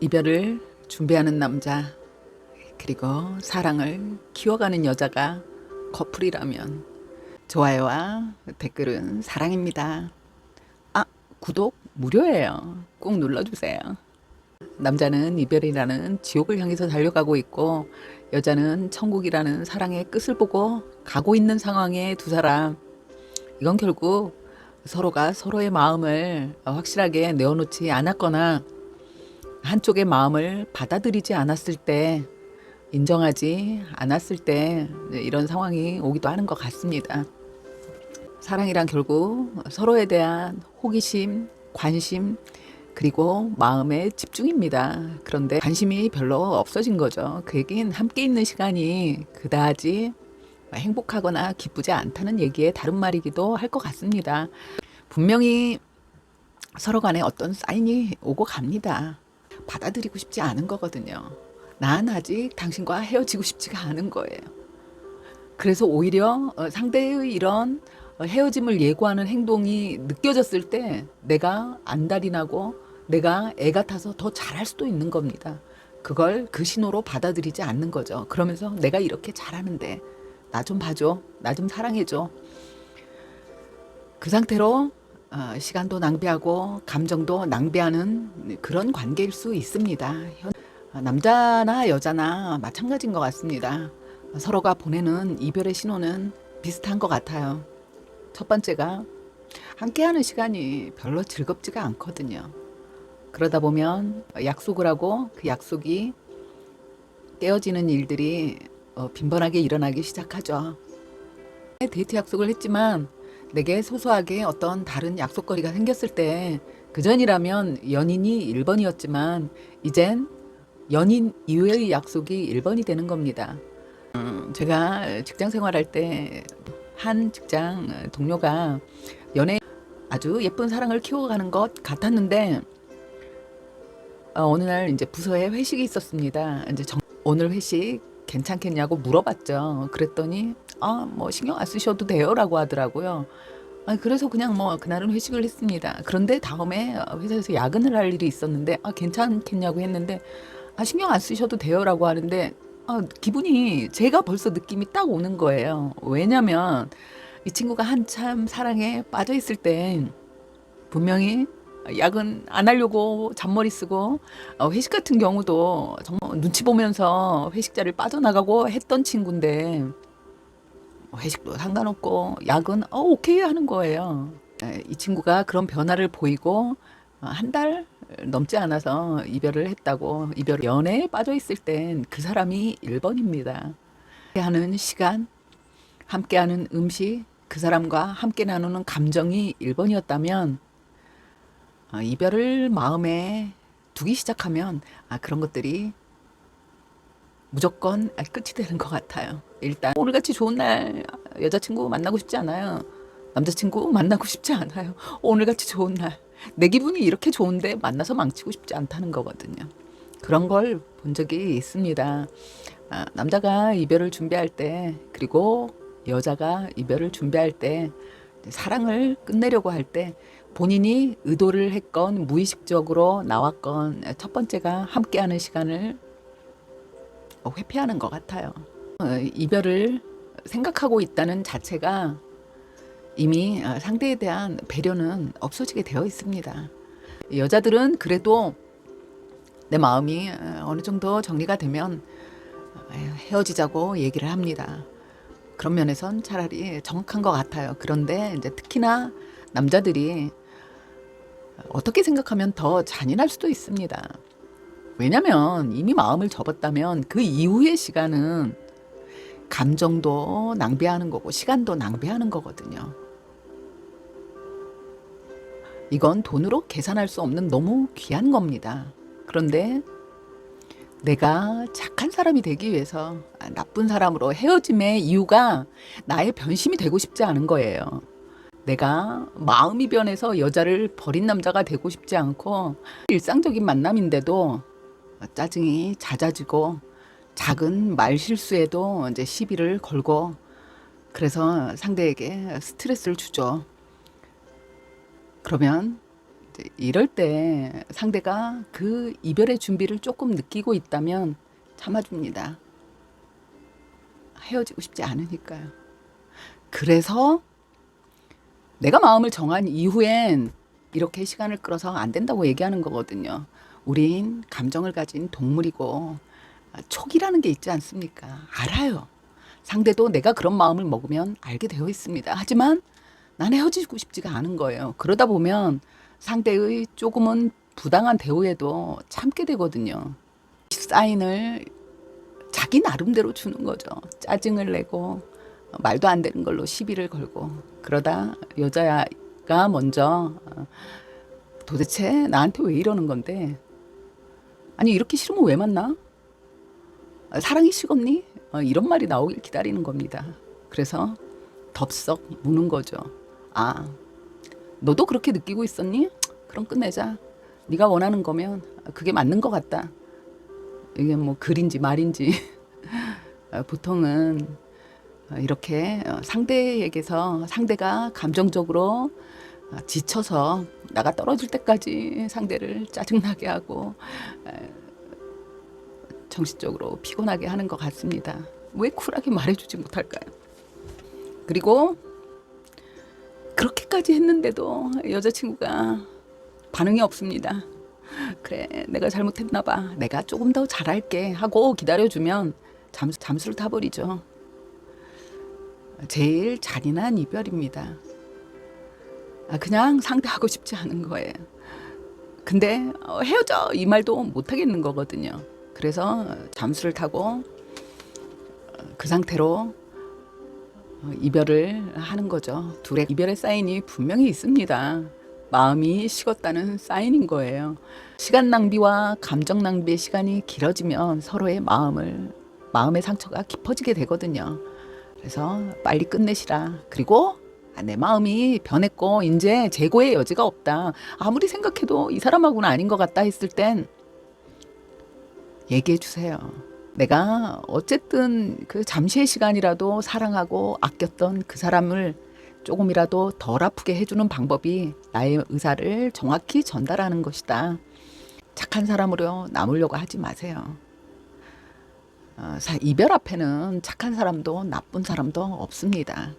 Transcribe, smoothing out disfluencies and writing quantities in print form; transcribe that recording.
이별을 준비하는 남자, 그리고 사랑을 키워가는 여자가 커플이라면 좋아요와 댓글은 사랑입니다. 아, 구독 무료예요. 꼭 눌러주세요. 남자는 이별이라는 지옥을 향해서 달려가고 있고, 여자는 천국이라는 사랑의 끝을 보고 가고 있는 상황에 두 사람, 이건 결국 서로가 서로의 마음을 확실하게 내어놓지 않았거나 한쪽의 마음을 받아들이지 않았을 때, 인정하지 않았을 때 이런 상황이 오기도 하는 것 같습니다. 사랑이란 결국 서로에 대한 호기심, 관심, 그리고 마음의 집중입니다. 그런데 관심이 별로 없어진 거죠. 그 얘기는 함께 있는 시간이 그다지 행복하거나 기쁘지 않다는 얘기의 다른 말이기도 할 것 같습니다. 분명히 서로 간에 어떤 사인이 오고 갑니다. 받아들이고 싶지 않은 거거든요. 난 아직 당신과 헤어지고 싶지가 않은 거예요. 그래서 오히려 상대의 이런 헤어짐을 예고하는 행동이 느껴졌을 때 내가 안달이 나고 내가 애 같아서 더 잘할 수도 있는 겁니다. 그걸 그 신호로 받아들이지 않는 거죠. 그러면서 내가 이렇게 잘하는데 나 좀 봐줘, 나 좀 사랑해줘. 그 상태로 시간도 낭비하고 감정도 낭비하는 그런 관계일 수 있습니다. 남자나 여자나 마찬가지인 것 같습니다. 서로가 보내는 이별의 신호는 비슷한 것 같아요. 첫 번째가 함께하는 시간이 별로 즐겁지가 않거든요. 그러다 보면 약속을 하고 그 약속이 깨어지는 일들이 빈번하게 일어나기 시작하죠. 데이트 약속을 했지만 내게 소소하게 어떤 다른 약속거리가 생겼을 때, 그전이라면 연인이 1번이었지만 이젠 연인 이후의 약속이 1번이 되는 겁니다. 제가 직장 생활할 때 한 직장 동료가 연애 아주 예쁜 사랑을 키워가는 것 같았는데, 어느 날 이제 부서에 회식이 있었습니다. 이제 오늘 회식 괜찮겠냐고 물어봤죠. 그랬더니 뭐 신경 안 쓰셔도 돼요라고 하더라고요. 그래서 그냥 뭐 그날은 회식을 했습니다. 그런데 다음에 회사에서 야근을 할 일이 있었는데 괜찮겠냐고 했는데 신경 안 쓰셔도 돼요라고 하는데 기분이 제가 벌써 느낌이 딱 오는 거예요. 왜냐면 이 친구가 한참 사랑에 빠져 있을 때 분명히 야근 안 하려고 잔머리 쓰고 회식 같은 경우도 정말 눈치 보면서 회식 자리를 빠져나가고 했던 친구인데 회식도 상관없고 야근 오케이 하는 거예요. 이 친구가 그런 변화를 보이고 한 달 넘지 않아서 이별을 했다고. 이별 연애에 빠져 있을 땐 그 사람이 1번입니다. 함께하는 시간, 함께하는 음식, 그 사람과 함께 나누는 감정이 1번이었다면 이별을 마음에 두기 시작하면 그런 것들이 무조건 끝이 되는 것 같아요. 일단 오늘같이 좋은 날 여자친구 만나고 싶지 않아요. 남자친구 만나고 싶지 않아요. 오늘같이 좋은 날 내 기분이 이렇게 좋은데 만나서 망치고 싶지 않다는 거거든요. 그런 걸 본 적이 있습니다. 남자가 이별을 준비할 때, 그리고 여자가 이별을 준비할 때, 사랑을 끝내려고 할 때 본인이 의도를 했건 무의식적으로 나왔건 첫 번째가 함께하는 시간을 회피하는 것 같아요. 이별을 생각하고 있다는 자체가 이미 상대에 대한 배려는 없어지게 되어 있습니다. 여자들은 그래도 내 마음이 어느 정도 정리가 되면 헤어지자고 얘기를 합니다. 그런 면에선 차라리 정확한 것 같아요. 그런데 이제 특히나 남자들이 어떻게 생각하면 더 잔인할 수도 있습니다. 왜냐면 이미 마음을 접었다면 그 이후의 시간은 감정도 낭비하는 거고 시간도 낭비하는 거거든요. 이건 돈으로 계산할 수 없는 너무 귀한 겁니다. 그런데 내가 착한 사람이 되기 위해서 나쁜 사람으로 헤어짐의 이유가 나의 변심이 되고 싶지 않은 거예요. 내가 마음이 변해서 여자를 버린 남자가 되고 싶지 않고, 일상적인 만남인데도 짜증이 잦아지고 작은 말 실수에도 이제 시비를 걸고, 그래서 상대에게 스트레스를 주죠. 그러면 이럴 때 상대가 그 이별의 준비를 조금 느끼고 있다면 참아줍니다. 헤어지고 싶지 않으니까요. 그래서 내가 마음을 정한 이후엔 이렇게 시간을 끌어서 안 된다고 얘기하는 거거든요. 우린 감정을 가진 동물이고 촉이라는 게 있지 않습니까? 알아요. 상대도 내가 그런 마음을 먹으면 알게 되어 있습니다. 하지만 난 헤어지고 싶지가 않은 거예요. 그러다 보면 상대의 조금은 부당한 대우에도 참게 되거든요. 사인을 자기 나름대로 주는 거죠. 짜증을 내고 말도 안 되는 걸로 시비를 걸고 그러다 여자가 먼저 도대체 나한테 왜 이러는 건데? 아니 이렇게 싫으면 왜 만나? 사랑이 식었니? 이런 말이 나오길 기다리는 겁니다. 그래서 덥석 무는 거죠. 아, 너도 그렇게 느끼고 있었니? 그럼 끝내자. 네가 원하는 거면 그게 맞는 것 같다. 이게 뭐 글인지 말인지 보통은 이렇게 상대에게서 상대가 감정적으로 지쳐서 나가 떨어질 때까지 상대를 짜증나게 하고 정신적으로 피곤하게 하는 것 같습니다. 왜 쿨하게 말해주지 못할까요? 그리고 그렇게까지 했는데도 여자친구가 반응이 없습니다. 그래, 내가 잘못했나 봐. 내가 조금 더 잘할게 하고 기다려주면 잠수를 타버리죠. 제일 잔인한 이별입니다. 그냥 상대하고 싶지 않은 거예요. 근데 헤어져 이 말도 못 하겠는 거거든요. 그래서 잠수를 타고 그 상태로 이별을 하는 거죠. 둘의 이별의 사인이 분명히 있습니다. 마음이 식었다는 사인인 거예요. 시간 낭비와 감정 낭비의 시간이 길어지면 서로의 마음의 상처가 깊어지게 되거든요. 그래서 빨리 끝내시라. 그리고 내 마음이 변했고 이제 재고의 여지가 없다. 아무리 생각해도 이 사람하고는 아닌 것 같다 했을 땐 얘기해 주세요. 내가 어쨌든 그 잠시의 시간이라도 사랑하고 아꼈던 그 사람을 조금이라도 덜 아프게 해주는 방법이 나의 의사를 정확히 전달하는 것이다. 착한 사람으로 남으려고 하지 마세요. 이별 앞에는 착한 사람도 나쁜 사람도 없습니다.